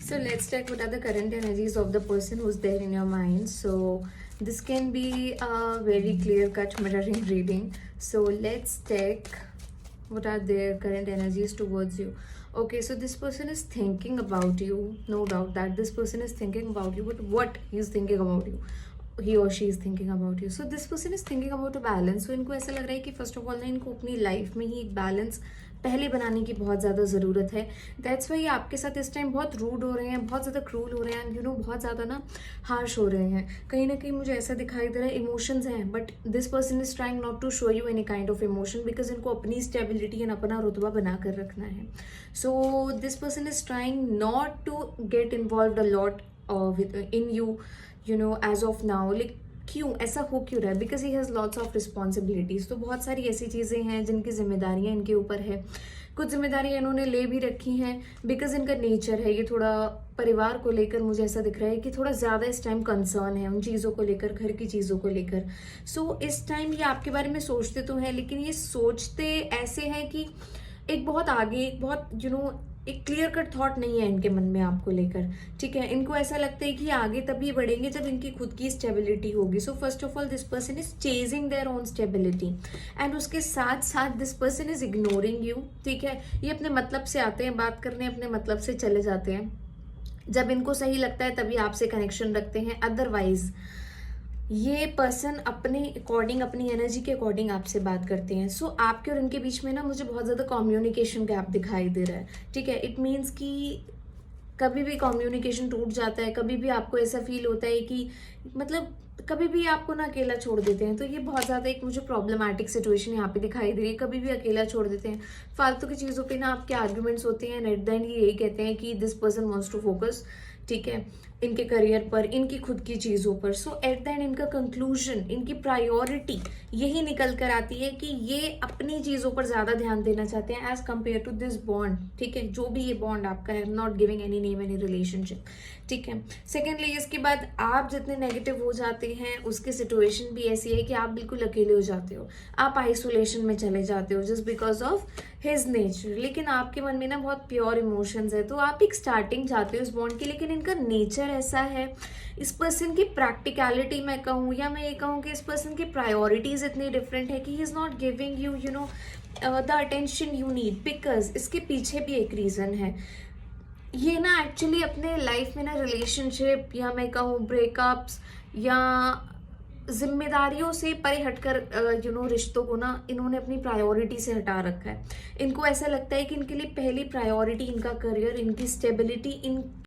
So let's check what are the current energies of the person who's there in your mind. So this can be a very clear-cut mirroring reading. So let's check what are their current energies towards you. Okay, so this person is thinking about you. No doubt that this person is thinking about you, but what he's thinking about you, he or she is thinking about you. So this person is thinking about a balance. So इनको ऐसा लग रहा है कि first of all ना इनको अपनी life में ही एक बैलेंस पहले बनाने की बहुत ज़्यादा ज़रूरत है. दैट्स वाई आपके साथ इस टाइम बहुत रूड हो रहे हैं, बहुत ज़्यादा क्रूल हो रहे हैं, एंड बहुत ज़्यादा ना हार्श हो रहे हैं. कहीं ना कहीं मुझे ऐसा दिखाई दे रहा है इमोशंस हैं, but this person is trying not to show you any kind of emotion because इनको अपनी स्टेबिलिटी एंड अपना रुतबा बना कर रखना है. So this person is trying not to get involve a lot in you as of now. Like क्यों ऐसा हो क्यों रहा है? Because he has lots of responsibilities. तो बहुत सारी ऐसी चीज़ें हैं जिनकी जिम्मेदारियां इनके ऊपर है. कुछ जिम्मेदारियां इन्होंने ले भी रखी हैं बिकॉज इनका नेचर है. ये थोड़ा परिवार को लेकर मुझे ऐसा दिख रहा है कि थोड़ा ज़्यादा इस टाइम कंसर्न है उन चीज़ों को लेकर, घर की चीज़ों को लेकर. सो इस टाइम ये आपके बारे में सोचते तो हैं, लेकिन ये सोचते ऐसे हैं कि एक बहुत आगे, एक बहुत एक क्लियर कट थॉट नहीं है इनके मन में आपको लेकर. ठीक है, इनको ऐसा लगता है कि आगे तभी बढ़ेंगे जब इनकी खुद की स्टेबिलिटी होगी. So first of all this person is chasing their own stability, and उसके साथ साथ this person is ignoring you. ठीक है, ये अपने मतलब से आते हैं बात करने, अपने मतलब से चले जाते हैं. जब इनको सही लगता है तभी आपसे कनेक्शन रखते हैं, अदरवाइज ये पर्सन अपने अकॉर्डिंग, अपनी एनर्जी के अकॉर्डिंग आपसे बात करते हैं. सो आपके और इनके बीच में ना मुझे बहुत ज़्यादा कम्युनिकेशन गैप दिखाई दे रहा है. ठीक है, इट मीन्स कि कभी भी कम्युनिकेशन टूट जाता है, कभी भी आपको ऐसा फील होता है कि मतलब कभी भी आपको ना अकेला छोड़ देते हैं. तो ये बहुत ज़्यादा एक मुझे प्रॉब्लमैटिक सिचुएशन यहाँ पे दिखाई दे रही है. कभी भी अकेला छोड़ देते हैं, फालतू की चीज़ों पे ना आपके आर्ग्यूमेंट्स होते हैं, एंड एट द एंड ये यही कहते हैं कि this person wants to focus, ठीक है, इनके करियर पर, इनकी खुद की चीज़ों पर. सो एट द एंड इनका कंक्लूजन, इनकी प्रायोरिटी यही निकल कर आती है कि ये अपनी चीज़ों पर ज़्यादा ध्यान देना चाहते हैं as compare to this bond. ठीक है, जो भी ये बॉन्ड आपका है, not giving any name, any relationship. ठीक है, सेकेंडली इसके बाद आप जितने नेगेटिव हो जाते हैं उसकी सिचुएशन भी ऐसी है कि आप बिल्कुल अकेले हो जाते हो, आप आइसोलेशन में चले जाते हो just because of his nature. लेकिन आपके मन में ना बहुत प्योर इमोशंस है, तो आप एक स्टार्टिंग चाहते हो इस बॉन्ड की, लेकिन इनका नेचर ऐसा है, इस पर्सन की प्रैक्टिकलिटी मैं कहूँ, या मैं ये कहूँ कि इस पर्सन की प्रायोरिटीज इतनी डिफरेंट है कि he is not giving you the attention you need. Because इसके पीछे भी एक रीज़न है. ये ना एक्चुअली अपने लाइफ में ना रिलेशनशिप, या मैं कहूँ ब्रेकअप्स, या जिम्मेदारियों से परे हटकर रिश्तों को ना इन्होंने अपनी प्रायोरिटी से हटा रखा है. इनको ऐसा लगता है कि इनके लिए पहली प्रायोरिटी इनका करियर, इनकी स्टेबिलिटी, इन